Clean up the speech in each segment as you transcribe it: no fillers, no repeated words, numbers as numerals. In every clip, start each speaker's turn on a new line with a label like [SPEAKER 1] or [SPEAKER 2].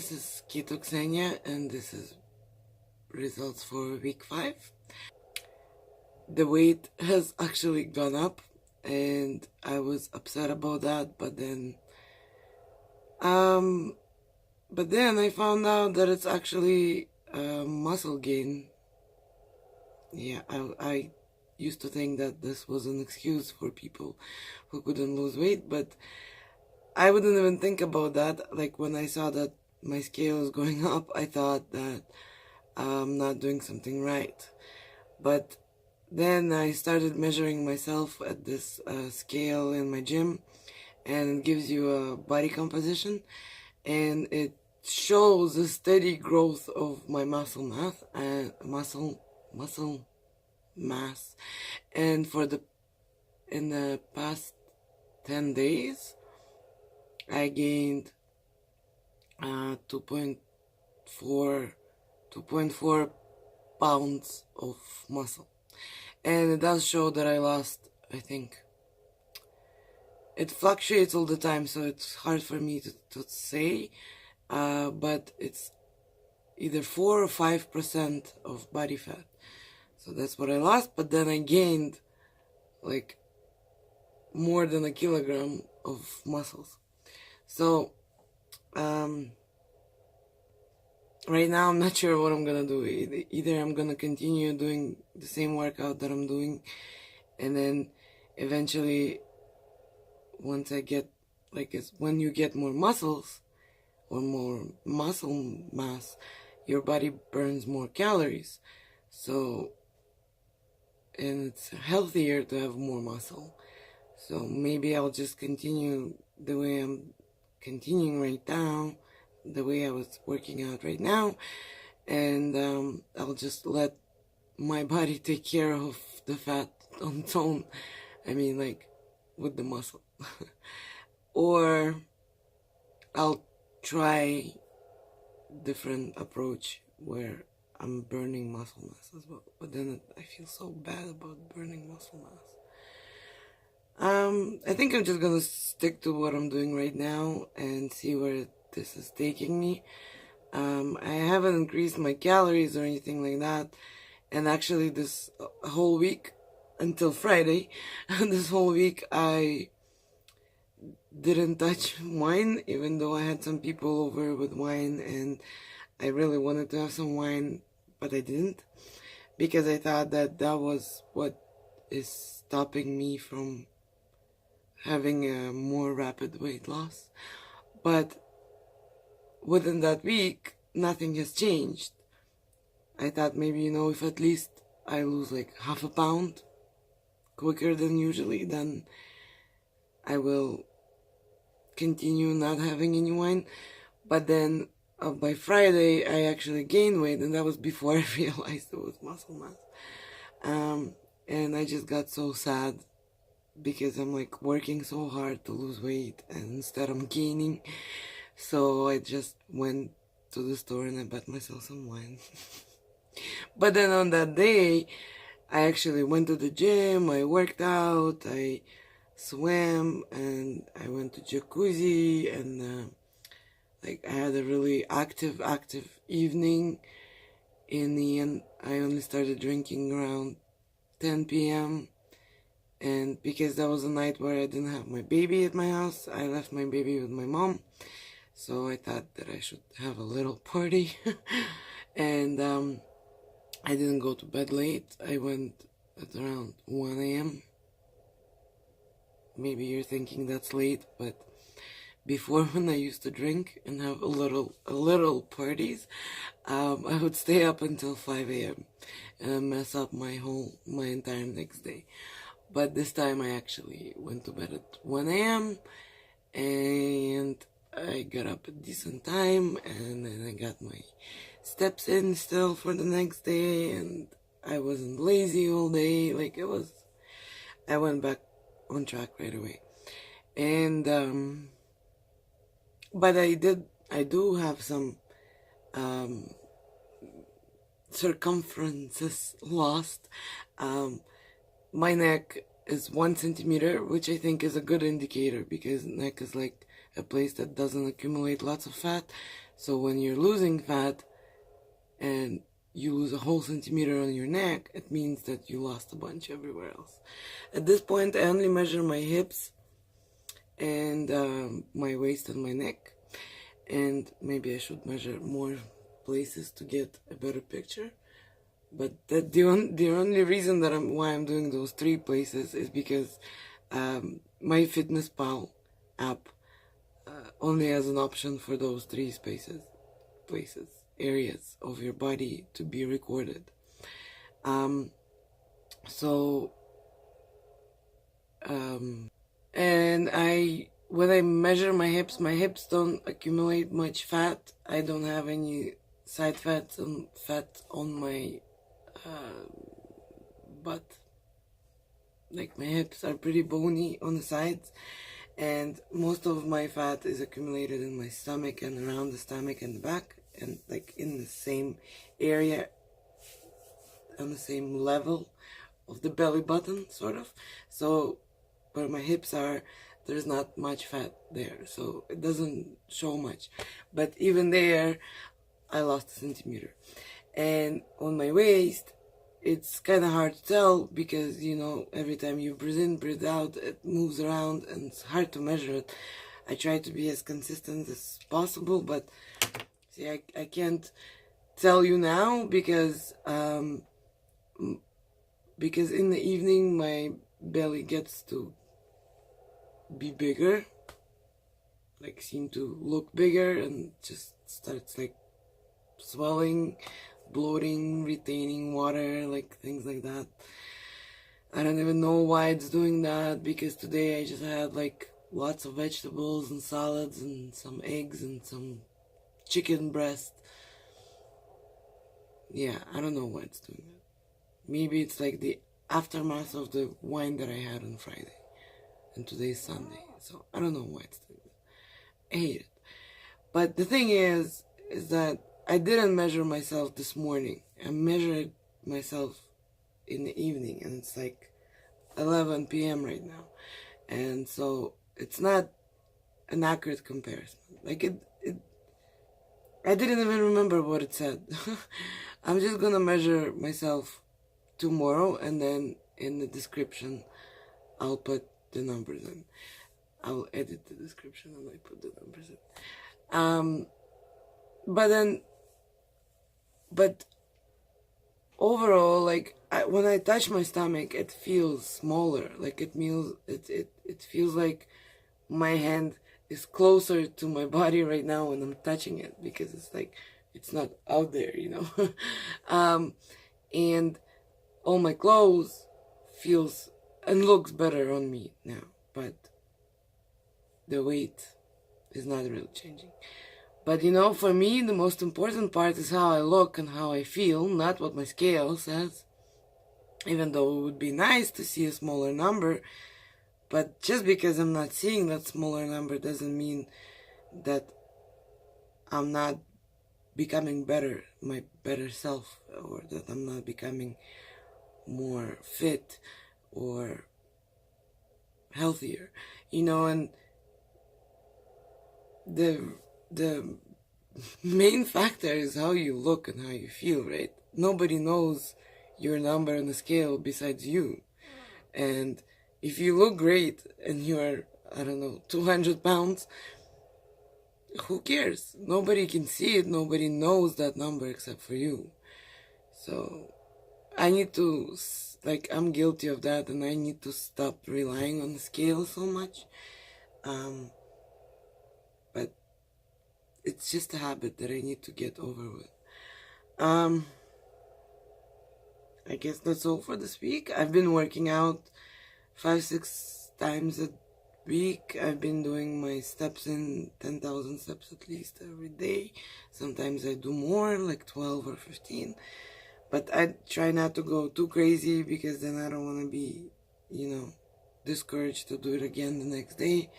[SPEAKER 1] this is Keto and this is results for week 5. The weight has actually gone up and I was upset about that, but then I found out that it's actually muscle gain. Yeah, I used to think that this was an excuse for people who couldn't lose weight, but I wouldn't even think about that. Like when I saw that my scale is going up, I thought that I'm not doing something right. But then I started measuring myself at this scale in my gym, and it gives you a body composition, and it shows a steady growth of my muscle mass and muscle mass. And in the past 10 days, I gained 2.4 pounds of muscle, and it does show that I lost, I think, it fluctuates all the time, so it's hard for me to say, but it's either 4 or 5% of body fat. So that's what I lost, but then I gained like more than a kilogram of muscles. So right now I'm not sure what I'm gonna do. Either I'm gonna continue doing the same workout that I'm doing, and then eventually once I get, like, it's when you get more muscles or more muscle mass, your body burns more calories. So, and it's healthier to have more muscle. So maybe I'll just continue the way I'm continuing right now, the way I was working out right now, and I'll just let my body take care of the fat on its own. I mean, like, with the muscle. Or I'll try different approach where I'm burning muscle mass as well, but then I feel so bad about burning muscle mass. I think I'm just gonna stick to what I'm doing right now and see where this is taking me. I haven't increased my calories or anything like that, and actually this whole week until Friday, this whole week I didn't touch wine, even though I had some people over with wine and I really wanted to have some wine, but I didn't, because I thought that that was what is stopping me from having a more rapid weight loss. But within that week, nothing has changed. I thought maybe, if at least I lose like half a pound quicker than usually, then I will continue not having any wine. But then by Friday I actually gained weight, and that was before I realized it was muscle mass. And I just got so sad because I'm like working so hard to lose weight and instead I'm gaining. So I just went to the store and I bought myself some wine. But then on that day I actually went to the gym, I worked out, I swam, and I went to jacuzzi, and like I had a really active evening. In the end, I only started drinking around 10 p.m. and because that was a night where I didn't have my baby at my house, I left my baby with my mom, so I thought that I should have a little party. And I didn't go to bed late. I went at around 1 a.m. Maybe you're thinking that's late, but before, when I used to drink and have a little parties, I would stay up until 5 a.m. and mess up my entire next day. But this time I actually went to bed at 1 a.m. and I got up at a decent time, and then I got my steps in still for the next day, and I wasn't lazy all day. Like, I went back on track right away. And but I do have some circumferences lost. My neck is 1 centimeter, which I think is a good indicator, because neck is like a place that doesn't accumulate lots of fat. So when you're losing fat and you lose a whole centimeter on your neck, it means that you lost a bunch everywhere else. At this point, I only measure my hips and my waist and my neck, and maybe I should measure more places to get a better picture. But the only reason that why I'm doing those 3 places is because my FitnessPal app only has an option for those 3 places, areas of your body to be recorded. And when I measure my hips don't accumulate much fat. I don't have any side fat on my butt. Like, my hips are pretty bony on the sides, and most of my fat is accumulated in my stomach and around the stomach and the back, and like in the same area, on the same level of the belly button, sort of. So where my hips are, there's not much fat there, so it doesn't show much. But even there, I lost a centimeter. And on my waist, it's kind of hard to tell because, you know, every time you breathe in, breathe out, it moves around and it's hard to measure it. I try to be as consistent as possible, but see, I can't tell you now because in the evening my belly gets to be bigger, like seem to look bigger, and just starts like swelling, bloating, retaining water, like things like that. I don't even know why it's doing that, because today I just had like lots of vegetables and salads and some eggs and some chicken breast. Yeah, I don't know why it's doing that. Maybe it's like the aftermath of the wine that I had on Friday, and today's Sunday, so I don't know why it's doing that. I hate it. But the thing is that I didn't measure myself this morning. I measured myself in the evening, and it's like 11 p.m. right now, and so it's not an accurate comparison. Like I didn't even remember what it said. I'm just gonna measure myself tomorrow, and then in the description I'll put the numbers in. I'll edit the description and I put the numbers in. But overall, like, when I touch my stomach, it feels smaller. Like, it feels like my hand is closer to my body right now when I'm touching it, because it's like it's not out there, you know. And all my clothes feels and looks better on me now, but the weight is not really changing. But, you know, for me, the most important part is how I look and how I feel, not what my scale says. Even though it would be nice to see a smaller number, but just because I'm not seeing that smaller number doesn't mean that I'm not becoming better, my better self, or that I'm not becoming more fit or healthier, you know. And the main factor is how you look and how you feel, right? Nobody knows your number on the scale besides you. And if you look great and you're, I don't know, 200 pounds, who cares? Nobody can see it. Nobody knows that number except for you. So I need to, like, I'm guilty of that, and I need to stop relying on the scale so much. But it's just a habit that I need to get over with. I guess that's all for this week. I've been working out 5-6 times a week. I've been doing my steps in 10,000 steps at least every day. Sometimes I do more, like 12 or 15. But I try not to go too crazy, because then I don't want to be, you know, discouraged to do it again the next day.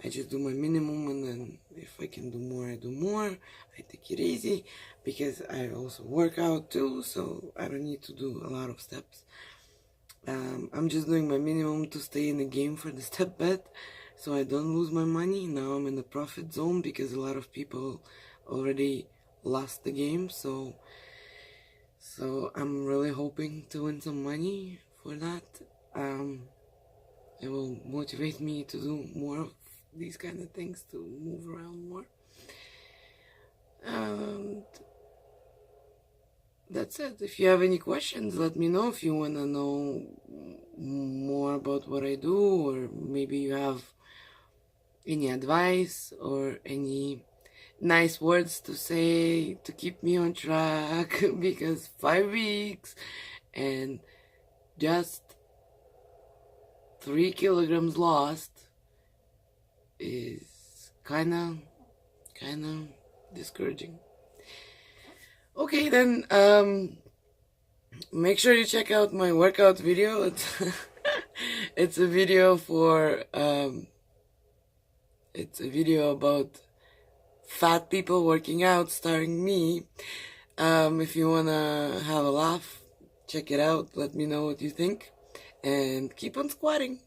[SPEAKER 1] I just do my minimum, and then if I can do more, I do more. I take it easy, because I also work out too, so I don't need to do a lot of steps. I'm just doing my minimum to stay in the game for the step bet, so I don't lose my money. Now I'm in the profit zone, because a lot of people already lost the game, so I'm really hoping to win some money for that. It will motivate me to do more of these kind of things, to move around more. And that's it. If you have any questions, let me know. If you want to know more about what I do, or maybe you have any advice or any nice words to say to keep me on track, because 5 weeks and just 3 kilograms lost is kind of discouraging. Okay, then make sure you check out my workout video. It's a video for it's a video about fat people working out, starring me. If you wanna have a laugh, check it out. Let me know what you think, and keep on squatting.